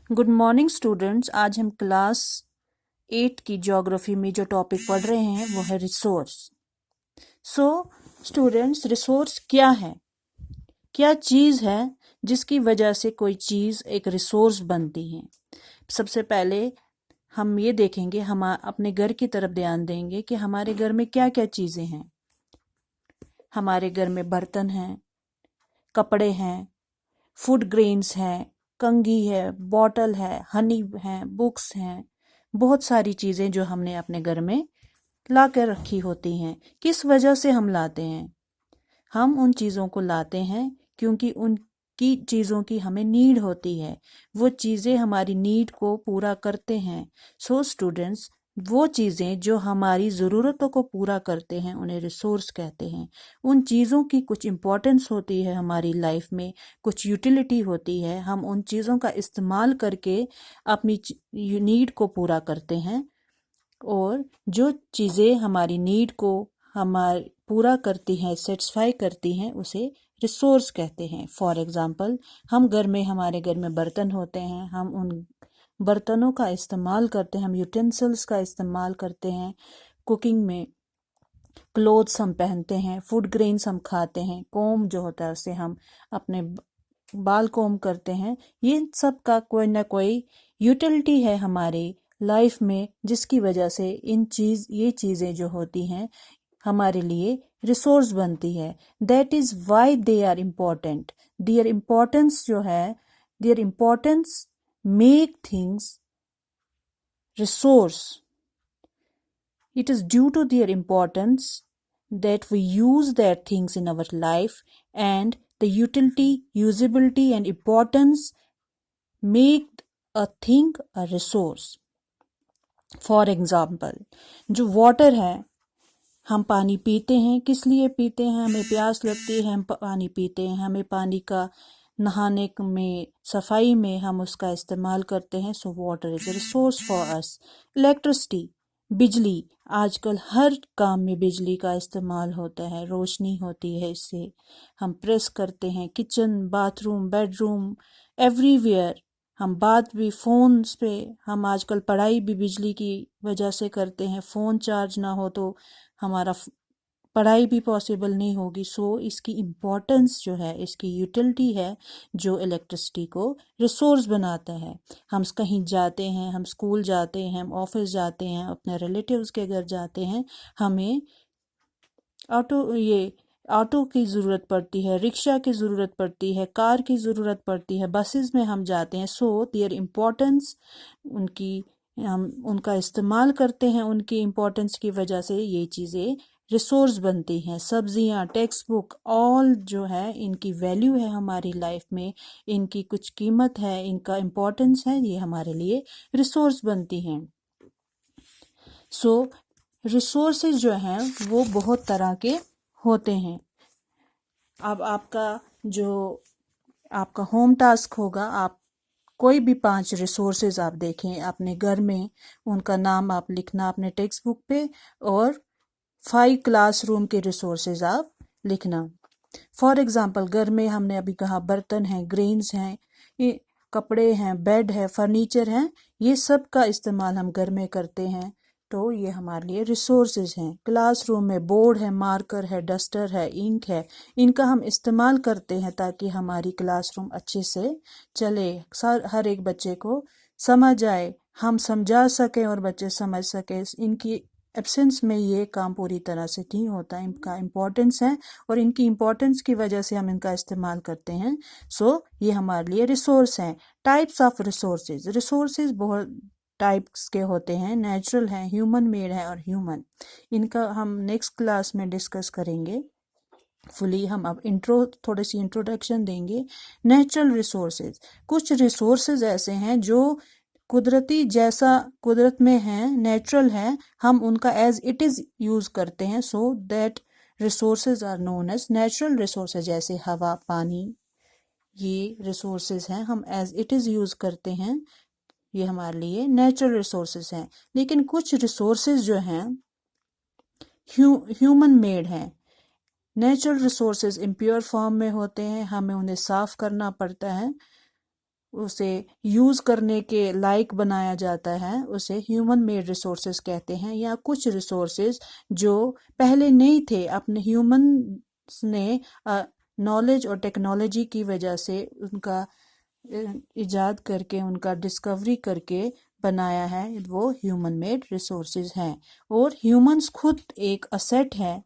Good morning students. आज हम class 8 की ज्योग्राफी में जो टॉपिक पढ़ रहे हैं वो है रिसोर्स। सो स्टूडेंट्स, रिसोर्स क्या है? क्या चीज़ है जिसकी वजह से कोई चीज़ एक रिसोर्स बनती है? सबसे पहले हम ये देखेंगे, हम अपने घर की तरफ ध्यान देंगे कि हमारे घर में क्या क्या चीज़ें हैं। हमारे घर में बर्तन हैं, कपड़े हैं, फूड ग्रेन्स हैं, कंघी है, बॉटल है, हनी है, बुक्स हैं, बहुत सारी चीज़ें जो हमने अपने घर में ला कर रखी होती हैं। किस वजह से हम लाते हैं? हम उन चीज़ों को लाते हैं क्योंकि उनकी चीज़ों की हमें नीड होती है। वो चीज़ें हमारी नीड को पूरा करते हैं। सो स्टूडेंट्स, वो चीज़ें जो हमारी ज़रूरतों को पूरा करते हैं उन्हें रिसोर्स कहते हैं। उन चीज़ों की कुछ इम्पोर्टेंस होती है हमारी लाइफ में, कुछ यूटिलिटी होती है। हम उन चीज़ों का इस्तेमाल करके अपनी नीड को पूरा करते हैं, और जो चीज़ें हमारी नीड को हमारे पूरा करती हैं, सेटिस्फाई करती हैं, उसे रिसोर्स कहते हैं। फॉर एग्ज़ाम्पल, हमारे घर में बर्तन होते हैं, हम उन बर्तनों का इस्तेमाल करते हैं, हम यूटेंसिल्स का इस्तेमाल करते हैं कुकिंग में। क्लोथ्स हम पहनते हैं, फूड ग्रेन्स हम खाते हैं, कोम जो होता है उससे हम अपने बाल कोम करते हैं। ये सब का कोई ना कोई यूटिलिटी है हमारे लाइफ में, जिसकी वजह से ये चीज़ें जो होती हैं हमारे लिए रिसोर्स बनती है। That is why they are important. Their importance जो है, their importance make things resource. It is due to their importance that we use their things in our life, and the utility, usability and importance make a thing a resource. For example, जो water है, हम पानी पीते हैं। किस लिए पीते हैं? हमें प्यास लगती है, हम पानी पीते हैं। हमें पानी का नहाने में, सफाई में हम उसका इस्तेमाल करते हैं। So water is a resource for us. Electricity, बिजली, आजकल हर काम में बिजली का इस्तेमाल होता है, रोशनी होती है, इससे हम प्रेस करते हैं। Kitchen, bathroom, bedroom, everywhere. हम बात भी फ़ोन्स पे, हम आजकल पढ़ाई भी बिजली की वजह से करते हैं। फ़ोन चार्ज ना हो तो हमारा पढ़ाई भी पॉसिबल नहीं होगी। सो इसकी इम्पोर्टेंस जो है, इसकी यूटिलिटी है जो इलेक्ट्रिसिटी को रिसोर्स बनाता है। हम कहीं जाते हैं, हम स्कूल जाते हैं, हम ऑफिस जाते हैं, अपने रिलेटिव्स के घर जाते हैं, हमें ऑटो की ज़रूरत पड़ती है, रिक्शा की ज़रूरत पड़ती है, कार की ज़रूरत पड़ती है, बसेस में हम जाते हैं। सो देयर इम्पोर्टेंस, हम उनका इस्तेमाल करते हैं, उनकी इम्पोर्टेंस की वजह से ये चीज़ें रिसोर्स बनती हैं। सब्जियां, टेक्स्ट बुक, ऑल जो है इनकी वैल्यू है हमारी लाइफ में, इनकी कुछ कीमत है, इनका इम्पोर्टेंस है, ये हमारे लिए रिसोर्स बनती हैं। सो रिसोर्सेज जो हैं वो बहुत तरह के होते हैं। अब आपका होम टास्क होगा, आप कोई भी 5 रिसोर्सेज आप देखें अपने घर में, उनका नाम आप लिखना अपने टेक्स्ट बुक पे, और 5 क्लासरूम के रिसोर्सेज आप लिखना। फॉर एग्ज़ाम्पल, घर में हमने अभी कहा बर्तन हैं, ग्रेन्स हैं, ये कपड़े हैं, बेड है, फर्नीचर हैं, ये सब का इस्तेमाल हम घर में करते हैं, तो ये हमारे लिए रिसोर्सेज हैं। क्लासरूम में बोर्ड है, मार्कर है, डस्टर है, इंक है, इनका हम इस्तेमाल करते हैं ताकि हमारी क्लासरूम अच्छे से चले, हर एक बच्चे को समझ आए, हम समझा सकें और बच्चे समझ सकें। इनकी एब्सेंस में ये काम पूरी तरह से नहीं होता। इनका इम्पोर्टेंस है और इनकी इम्पोर्टेंस की वजह से हम इनका इस्तेमाल करते हैं। सो ये हमारे लिए रिसोर्स हैं। टाइप्स ऑफ रिसोर्सेज, रिसोर्सेज बहुत टाइप्स के होते हैं, नेचुरल हैं, ह्यूमन मेड है और ह्यूमन। इनका हम नेक्स्ट क्लास में डिस्कस करेंगे फुली। हम अब थोड़ी सी इंट्रोडक्शन देंगे। नेचुरल रिसोर्सेज, कुछ रिसोर्सेज ऐसे हैं जो कुदरती, जैसा कुदरत में है, नेचुरल है, हम उनका एज इट इज़ यूज़ करते हैं। So that resources are known as natural resources. जैसे हवा, पानी, ये रिसोर्सेज हैं, हम एज इट इज़ यूज़ करते हैं, ये हमारे लिए नेचुरल रिसोर्सेज हैं। लेकिन कुछ रिसोर्सेज जो हैं ह्यूमन मेड हैं। नेचुरल रिसोर्सेज इम्प्योर फॉर्म में होते हैं, हमें उन्हें साफ़ करना पड़ता है, اسے یوز کرنے کے لائق بنایا جاتا ہے اسے ہیومن میڈ ریسورسز کہتے ہیں، یا کچھ ریسورسز جو پہلے نہیں تھے اپنے ہیومنس نے نالج اور ٹیکنالوجی کی وجہ سے ان کا ایجاد کر کے ان کا ڈسکوری کر کے بنایا ہے، وہ ہیومن میڈ ریسورسز ہیں۔ اور ہیومنس خود ایک اسیٹ ہے،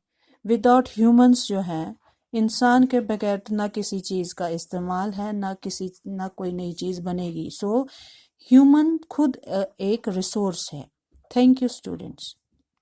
وداؤٹ ہیومنس جو ہے انسان کے بغیر نہ کسی چیز کا استعمال ہے، نہ کوئی نئی چیز بنے گی۔ سو ہیومن خود ایک ریسورس ہے۔ Thank you students.